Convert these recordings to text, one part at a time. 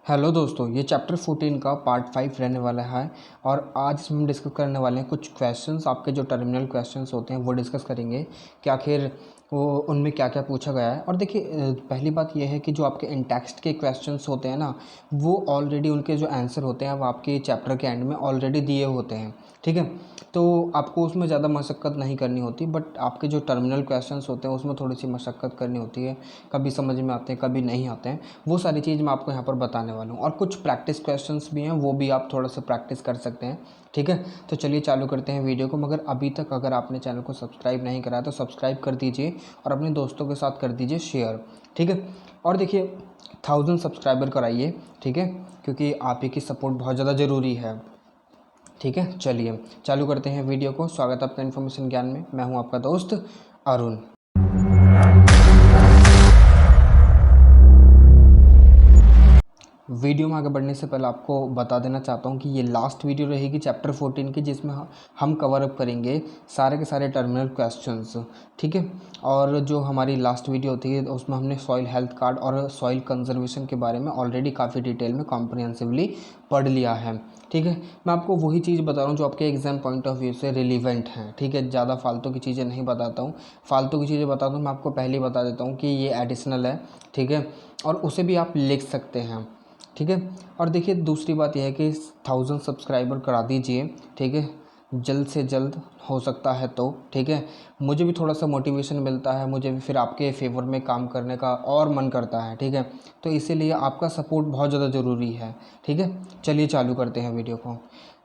Hello दोस्तों, ये chapter 14 का पार्ट 5 रहने वाला है और आज इसमें हम डिस्कस करने वाले हैं कुछ क्वेश्चंस। आपके जो टर्मिनल क्वेश्चंस होते हैं वो डिस्कस करेंगे कि आखिर वो उनमें क्या क्या पूछा गया है। और देखिए, पहली बात यह है कि जो आपके इन टेक्स्ट के क्वेश्चंस होते हैं ना, वो ऑलरेडी उनके जो आंसर होते हैं वो आपके चैप्टर के एंड में ऑलरेडी दिए होते हैं। ठीक है, तो आपको उसमें ज़्यादा मशक्क़त नहीं करनी होती, बट आपके जो टर्मिनल क्वेश्चंस होते हैं उसमें थोड़ी सी मशक्क़त करनी होती है। कभी समझ में आते हैं, कभी नहीं आते हैं। वो सारी चीज़ मैं आपको यहाँ पर बताने वाला हूँ और कुछ प्रैक्टिस क्वेश्चंस भी हैं, वो भी आप थोड़ा सा प्रैक्टिस कर सकते हैं। ठीक है, तो चलिए चालू करते हैं वीडियो को। मगर अभी तक अगर आपने चैनल को सब्सक्राइब नहीं करा तो सब्सक्राइब कर दीजिए और अपने दोस्तों के साथ कर दीजिए शेयर। ठीक है, और देखिए 1000 सब्सक्राइबर कराइए। ठीक है, क्योंकि आप ही की सपोर्ट बहुत ज़्यादा ज़रूरी है। ठीक है, चलिए चालू करते हैं वीडियो को। स्वागत है आपका इन्फॉर्मेशन ज्ञान में। मैं हूं आपका दोस्त अरुण। वीडियो में आगे बढ़ने से पहले आपको बता देना चाहता हूं कि ये लास्ट वीडियो रहेगी चैप्टर 14 की, जिसमें हम कवर अप करेंगे सारे के सारे टर्मिनल क्वेश्चंस। ठीक है, और जो हमारी लास्ट वीडियो होती है उसमें हमने सॉइल हेल्थ कार्ड और सॉइल कंजर्वेशन के बारे में ऑलरेडी काफ़ी डिटेल में कॉम्प्रिहेंसिवली पढ़ लिया है। ठीक है, मैं आपको वही चीज़ बता रहा हूँ जो आपके एग्जाम पॉइंट ऑफ व्यू से रिलीवेंट हैं। ठीक है, ज़्यादा फालतू की चीज़ें नहीं बताता हूँ। फालतू की चीज़ें बताता हूँ मैं आपको पहले ही बता देता हूँ कि ये एडिशनल है। ठीक है, और उसे भी आप लिख सकते हैं। ठीक है, और देखिए दूसरी बात यह है कि 1000 सब्सक्राइबर करा दीजिए। ठीक है, जल्द से जल्द हो सकता है तो। ठीक है, मुझे भी थोड़ा सा मोटिवेशन मिलता है, मुझे भी फिर आपके फेवर में काम करने का और मन करता है। ठीक है, तो इसीलिए आपका सपोर्ट बहुत ज़्यादा ज़रूरी है। ठीक है, चलिए चालू करते हैं वीडियो को।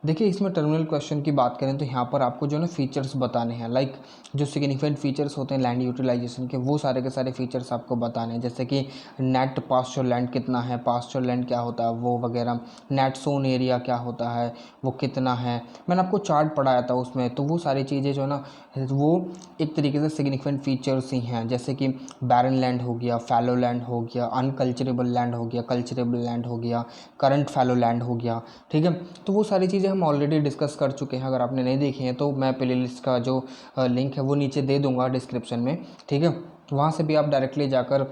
देखिए, इसमें टर्मिनल क्वेश्चन की बात करें तो यहाँ पर आपको जो है ना फीचर्स बताने हैं, लाइक जो सिग्निफिकेंट फीचर्स होते हैं लैंड यूटिलाइजेशन के, वो सारे के सारे फीचर्स आपको बताने हैं। जैसे कि नेट पास्चर लैंड कितना है, पास्चर लैंड क्या होता है वो वगैरह, नेट सोन एरिया क्या होता है वो कितना है। मैंने आपको चार्ट पढ़ाया था उसमें, तो वो सारी चीज़ें जो है ना वो एक तरीके से सिग्निफिकेंट फीचर्स ही हैं। जैसे कि बैरन लैंड हो गया, फैलो लैंड हो गया, अनकल्चरेबल लैंड हो गया, कल्चरेबल लैंड हो गया, करंट फैलो लैंड हो गया। ठीक है, तो वो सारी चीज़ें हम ऑलरेडी डिस्कस कर चुके हैं। अगर आपने नहीं देखी हैं तो मैं प्लेलिस्ट का जो लिंक है वो नीचे दे दूंगा डिस्क्रिप्शन में। ठीक है, वहाँ से भी आप डायरेक्टली जाकर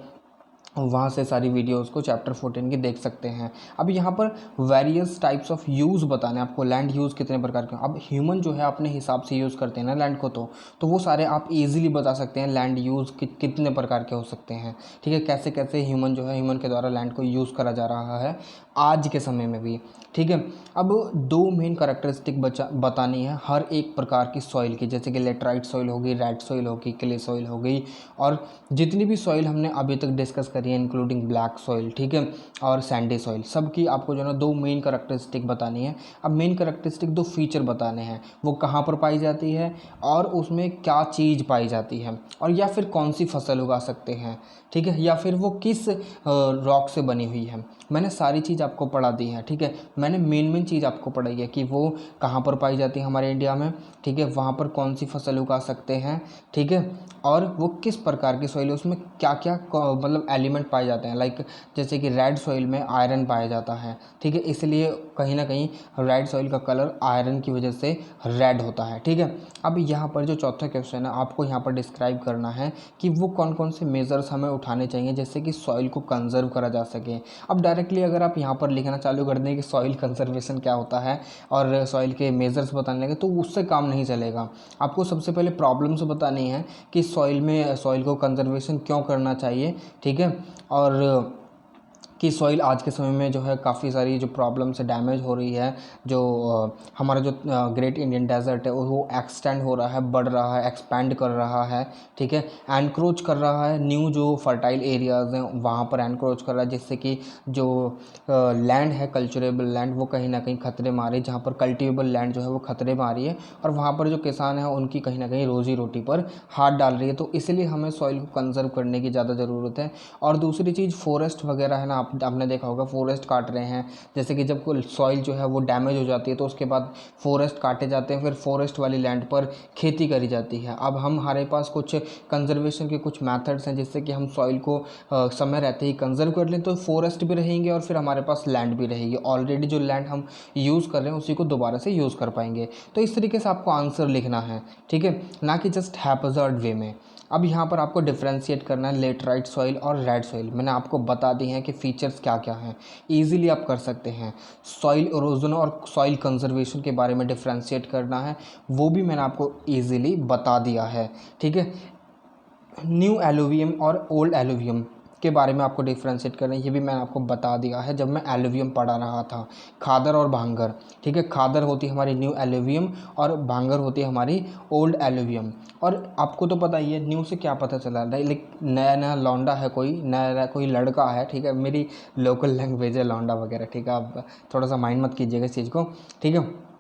वहाँ से सारी वीडियोस को चैप्टर 14 की देख सकते हैं। अब यहाँ पर वेरियस टाइप्स ऑफ यूज़ बताने हैं आपको, लैंड यूज़ कितने प्रकार के। अब ह्यूमन जो है अपने हिसाब से यूज़ करते हैं ना लैंड को, तो वो सारे आप इजीली बता सकते हैं लैंड यूज़ कितने प्रकार के हो सकते हैं। ठीक है, कैसे कैसे ह्यूमन जो है, ह्यूमन के द्वारा लैंड को यूज़ करा जा रहा है आज के समय में भी। ठीक है, अब दो मेन करैक्टरिस्टिक बतानी है हर एक प्रकार की सॉइल की। जैसे कि लेटराइट सॉइल होगी, रेड सॉइल होगी, क्ले सॉइल हो गई, और जितनी भी सॉइल हमने अभी तक डिस्कस करी है इंक्लूडिंग ब्लैक सॉइल। ठीक है, और सैंडी सॉइल, सबकी आपको जो है ना दो मेन करैक्टरिस्टिक बतानी है। अब मेन करैक्टरिस्टिक दो फीचर बताने हैं, वो कहाँ पर पाई जाती है और उसमें क्या चीज़ पाई जाती है, और या फिर कौन सी फसल उगा सकते हैं। ठीक है, या फिर वो किस रॉक से बनी हुई है। मैंने सारी चीज़ आपको पढ़ा दी है। ठीक है, मैंने मेन चीज़ आपको पढ़ाई है कि वो कहाँ पर पाई जाती है हमारे इंडिया में। ठीक है, वहाँ पर कौन सी फसल उगा सकते हैं। ठीक है, और वो किस प्रकार की सॉइल है, उसमें क्या क्या मतलब एलिमेंट पाए जाते हैं। लाइक जैसे कि रेड सॉइल में आयरन पाया जाता है। ठीक है, इसलिए कहीं ना कहीं रेड सॉइल का कलर आयरन की वजह से रेड होता है। ठीक है, अब यहाँ पर जो चौथा क्वेश्चन है आपको यहाँ पर डिस्क्राइब करना है कि वो कौन कौन से मेजर्स हमें उठाने चाहिए जिससे कि सॉइल को कंजर्व करा जा सके। अब डायरेक्टली अगर आप यहाँ पर लिखना चालू कर दें कि सॉइल कंजर्वेशन क्या होता है और सॉइल के मेजर्स बताने लगे तो उससे काम नहीं चलेगा। आपको सबसे पहले प्रॉब्लम्स बतानी है कि सॉइल को कंजर्वेशन क्यों करना चाहिए। ठीक है, और कि सॉइल आज के समय में जो है काफ़ी सारी जो प्रॉब्लम से डैमेज हो रही है। जो हमारा जो ग्रेट इंडियन डेजर्ट है वो एक्सटेंड हो रहा है, बढ़ रहा है, एक्सपैंड कर रहा है। ठीक है, एनक्रोच कर रहा है, न्यू जो फर्टाइल एरियाज़ हैं वहाँ पर एनक्रोच कर रहा है, जिससे कि जो लैंड है कल्चरेबल लैंड वो कहीं ना कहीं खतरे में आ रही है। जहाँ पर कल्टिवेबल लैंड जो है वो खतरे में आ रही है और वहाँ पर जो किसान है उनकी कहीं ना कहीं रोजी रोटी पर हाथ डाल रही है। तो इसलिए हमें सॉइल को कंजर्व करने की ज़्यादा ज़रूरत है। और दूसरी चीज़ फॉरेस्ट वगैरह है ना, आपने देखा होगा फॉरेस्ट काट रहे हैं। जैसे कि जब सॉइल जो है वो डैमेज हो जाती है तो उसके बाद फॉरेस्ट काटे जाते हैं, फिर फॉरेस्ट वाली लैंड पर खेती करी जाती है। अब हमारे पास कुछ कंजर्वेशन के कुछ मेथड्स हैं जिससे कि हम सॉइल को समय रहते ही कंजर्व कर लें, तो फॉरेस्ट भी रहेंगे और फिर हमारे पास लैंड भी रहेगी। ऑलरेडी जो लैंड हम यूज़ कर रहे हैं उसी को दोबारा से यूज़ कर पाएंगे। तो इस तरीके से आपको आंसर लिखना है। ठीक है, ना कि जस्ट हैप्पैज़ार्ड वे में। अब यहाँ पर आपको डिफ्रेंशिएट करना है लेटराइट सॉइल और रेड सॉइल। मैंने आपको बता दी हैं कि फीचर्स क्या क्या हैं, ईजिली आप कर सकते हैं। सॉइल इरोजन और सॉइल कंजर्वेशन के बारे में डिफ्रेंशिएट करना है, वो भी मैंने आपको ईजिली बता दिया है, ठीक है। न्यू एलुवियम और ओल्ड एलुवियम के बारे में आपको डिफ्रेंशिएट करना है, ये भी मैंने आपको बता दिया है जब मैं एलुवियम पढ़ा रहा था। खादर और भांगर, ठीक है। खादर होती है हमारी न्यू एलुवियम और भांगर होती है हमारी ओल्ड एलुवियम। और आपको तो पता ही है न्यू से क्या पता चला, लेकिन नया नया लौंडा है, कोई नया कोई लड़का है, ठीक है। मेरी लोकल लैंग्वेज है लौंडा वगैरह, ठीक है। आप थोड़ा सा माइंड मत कीजिएगा इस चीज़ को, ठीक है।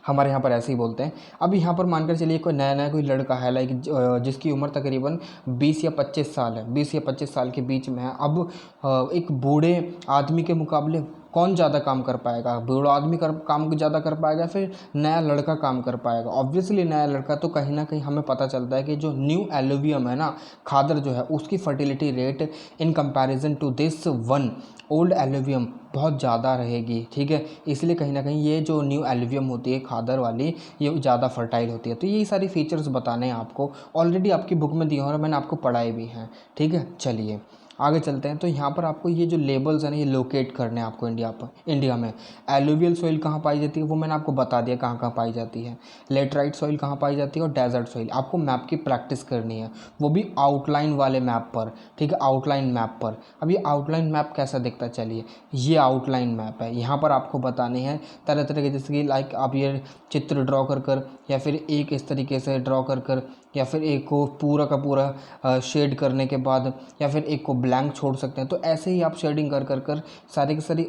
हमारे यहाँ पर ऐसे ही बोलते हैं। अब यहाँ पर मानकर चलिए कोई नया नया कोई लड़का है, लाइक जिसकी उम्र तकरीबन 20 या 25 साल है, 20 या 25 साल के बीच में है। अब एक बूढ़े आदमी के मुकाबले कौन ज़्यादा काम कर पाएगा? बूढ़ा आदमी काम ज़्यादा कर पाएगा, फिर नया लड़का काम कर पाएगा? ऑब्वियसली नया लड़का। तो कहीं ना कहीं हमें पता चलता है कि जो न्यू एलुवियम है ना, खादर जो है, उसकी fertility rate in comparison to this one old alluvium बहुत ज़्यादा रहेगी, ठीक है। इसलिए कहीं ना कहीं ये जो न्यू एलुवियम होती है खादर वाली, ये ज़्यादा फर्टाइल होती है। तो यही सारी फीचर्स बताने हैं आपको, ऑलरेडी आपकी बुक में दिए और मैंने आपको पढ़ाए भी हैं, ठीक है। चलिए आगे चलते हैं। तो यहाँ पर आपको ये जो लेबल्स हैं ना, ये लोकेट करने हैं आपको इंडिया में। एलुवियल सॉइल कहाँ पाई जाती है वो मैंने आपको बता दिया कहाँ कहाँ पाई जाती है। लेटराइट सॉइल कहाँ पाई जाती है और डेजर्ट सॉइल। आपको मैप की प्रैक्टिस करनी है, वो भी आउटलाइन वाले मैप पर, ठीक है, आउटलाइन मैप पर। अब ये आउटलाइन मैप कैसा दिखता है, चलिए ये आउटलाइन मैप है। यहाँ पर आपको बताने हैं तरह तरह के, जैसे कि लाइक आप ये चित्र ड्रॉ कर या फिर एक इस तरीके से ड्रॉ कर या फिर एक को पूरा का पूरा शेड करने के बाद या फिर एक को ब्लैंक छोड़ सकते हैं। तो ऐसे ही आप शेडिंग कर सारी की सारी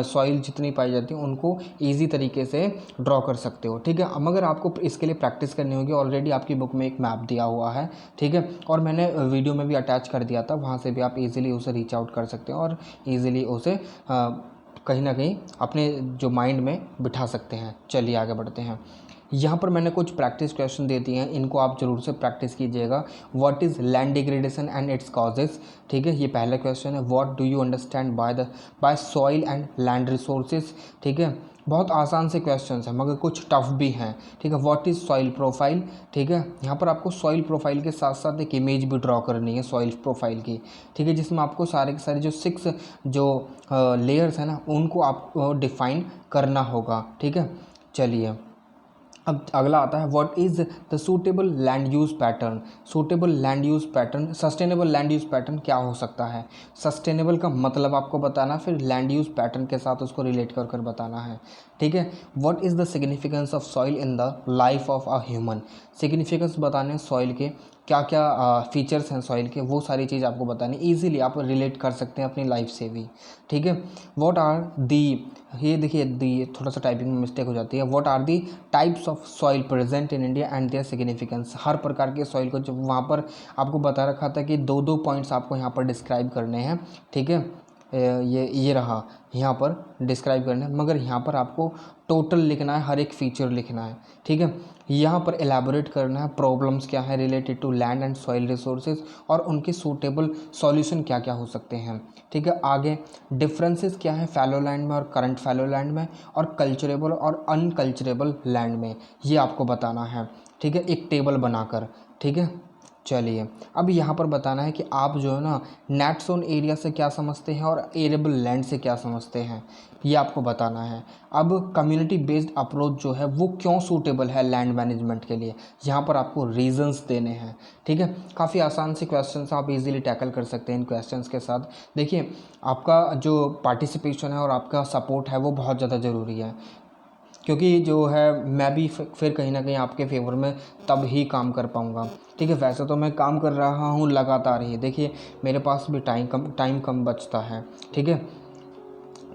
सॉइल जितनी पाई जाती हैं उनको ईजी तरीके से ड्रॉ कर सकते हो, ठीक है। मगर आपको इसके लिए प्रैक्टिस करनी होगी। ऑलरेडी आपकी बुक में एक मैप दिया हुआ है, ठीक है, और मैंने वीडियो में भी अटैच कर दिया था, वहाँ से भी आप इजीली उसे रीच आउट कर सकते हो और ईजिली उसे कहीं ना कहीं अपने जो माइंड में बिठा सकते हैं। चलिए आगे बढ़ते हैं। यहाँ पर मैंने कुछ प्रैक्टिस क्वेश्चन दे दिए हैं, इनको आप जरूर से प्रैक्टिस कीजिएगा। What is land degradation and it's causes, ठीक है, ये पहला क्वेश्चन है। What do you understand by soil and land resources, ठीक है। बहुत आसान से क्वेश्चंस हैं मगर कुछ टफ भी हैं, ठीक है। व्हाट इज़ सॉइल प्रोफाइल, ठीक है। यहाँ पर आपको सॉइल प्रोफाइल के साथ साथ एक इमेज भी ड्रॉ करनी है सॉइल प्रोफाइल की, ठीक है, जिसमें आपको सारे के सारे जो 6 जो लेयर्स हैं ना उनको आपको डिफाइन करना होगा, ठीक है। चलिए अब अगला आता है what is the suitable land use pattern. Suitable land use pattern, sustainable land use pattern क्या हो सकता है। सस्टेनेबल का मतलब आपको बताना, फिर लैंड यूज़ पैटर्न के साथ उसको रिलेट कर बताना है, ठीक है। What is the significance of soil in the life of a human. Significance बताने सॉइल के, क्या क्या फीचर्स हैं सॉइल के, वो सारी चीज़ आपको बतानी। ईजिली आप रिलेट कर सकते हैं अपनी लाइफ से भी, ठीक है। व्हाट आर दी, ये देखिए दी थोड़ा सा टाइपिंग में मिस्टेक हो जाती है। What are the types of soil present in India and their significance. हर प्रकार के सॉइल को जब वहाँ पर आपको बता रखा था कि 2-2 पॉइंट्स आपको यहाँ पर डिस्क्राइब करने हैं, ठीक है। ये रहा यहाँ पर डिस्क्राइब करना है, मगर यहाँ पर आपको टोटल लिखना है, हर एक फीचर लिखना है, ठीक है। यहाँ पर एलैबोरेट करना है प्रॉब्लम्स क्या है related to land and soil resources और उनके सूटेबल सॉल्यूशन क्या क्या हो सकते हैं, ठीक है। आगे डिफरेंसेस क्या है फैलो लैंड में और करंट फैलो लैंड में और कल्चरेबल और अनकल्चरेबल लैंड में, ये आपको बताना है, ठीक है, एक टेबल बनाकर, ठीक है। चलिए अब यहाँ पर बताना है कि आप जो है ना नेट जोन एरिया से क्या समझते हैं और एरेबल लैंड से क्या समझते हैं, ये आपको बताना है। अब कम्युनिटी बेस्ड अप्रोच जो है वो क्यों सूटेबल है लैंड मैनेजमेंट के लिए, यहाँ पर आपको रीजंस देने हैं, ठीक है। काफ़ी आसान से क्वेश्चंस आप इजीली टैकल कर सकते हैं इन क्वेश्चंस के साथ। देखिए आपका जो पार्टिसिपेशन है और आपका सपोर्ट है वो बहुत ज़्यादा ज़रूरी है, क्योंकि जो है मैं भी फिर कहीं ना कहीं आपके फेवर में तब ही काम कर पाऊँगा, ठीक है। वैसे तो मैं काम कर रहा हूँ लगातार ही, देखिए मेरे पास भी टाइम कम बचता है, ठीक है।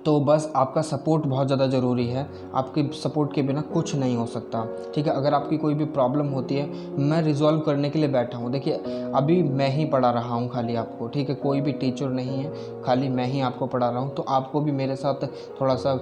तो बस आपका सपोर्ट बहुत ज़्यादा ज़रूरी है, आपके सपोर्ट के बिना कुछ नहीं हो सकता, ठीक है। अगर आपकी कोई भी प्रॉब्लम होती है मैं रिजॉल्व करने के लिए बैठा हूँ। देखिए अभी मैं ही पढ़ा रहा हूँ खाली आपको, ठीक है, कोई भी टीचर नहीं है, खाली मैं ही आपको पढ़ा रहा हूँ। तो आपको भी मेरे साथ थोड़ा सा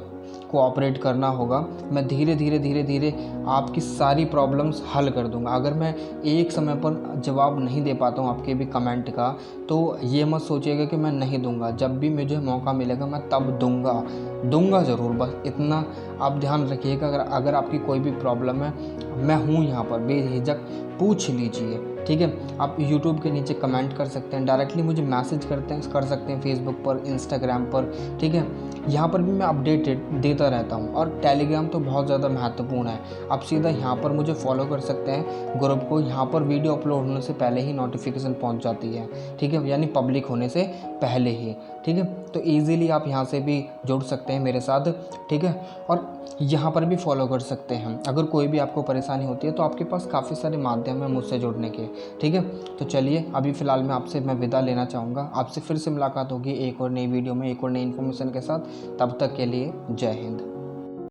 कोऑपरेट करना होगा। मैं धीरे धीरे आपकी सारी प्रॉब्लम्स हल कर दूंगा। अगर मैं एक समय पर जवाब नहीं दे पाता हूँ आपके भी कमेंट का, तो ये मत सोचिएगा कि मैं नहीं दूंगा। जब भी मुझे मौका मिलेगा मैं तब दूंगा ज़रूर। बस इतना आप ध्यान रखिएगा। अगर आपकी कोई भी प्रॉब्लम है मैं हूँ यहाँ पर, बेझिझक पूछ लीजिए, ठीक है। आप यूट्यूब के नीचे कमेंट कर सकते हैं, डायरेक्टली मुझे मैसेज कर सकते हैं फेसबुक पर, इंस्टाग्राम पर, ठीक है। यहाँ पर भी मैं अपडेटेड देता रहता हूँ। और टेलीग्राम तो बहुत ज़्यादा महत्वपूर्ण है, आप सीधा यहाँ पर मुझे फॉलो कर सकते हैं ग्रुप को। यहाँ पर वीडियो अपलोड होने से पहले ही नोटिफिकेशन पहुँच जाती है, ठीक है, यानी पब्लिक होने से पहले ही, ठीक है। तो ईज़िली आप यहाँ से भी जुड़ सकते हैं मेरे साथ, ठीक है। और यहाँ पर भी फॉलो कर सकते हैं। अगर कोई भी आपको परेशानी होती है तो आपके पास काफ़ी सारे माध्यम हैं मुझसे जुड़ने के, ठीक है। तो चलिए अभी फ़िलहाल मैं विदा लेना चाहूँगा। आपसे फिर से मुलाकात होगी एक और नई वीडियो में, एक और नई इन्फॉर्मेशन के साथ। तब तक के लिए जय हिंद।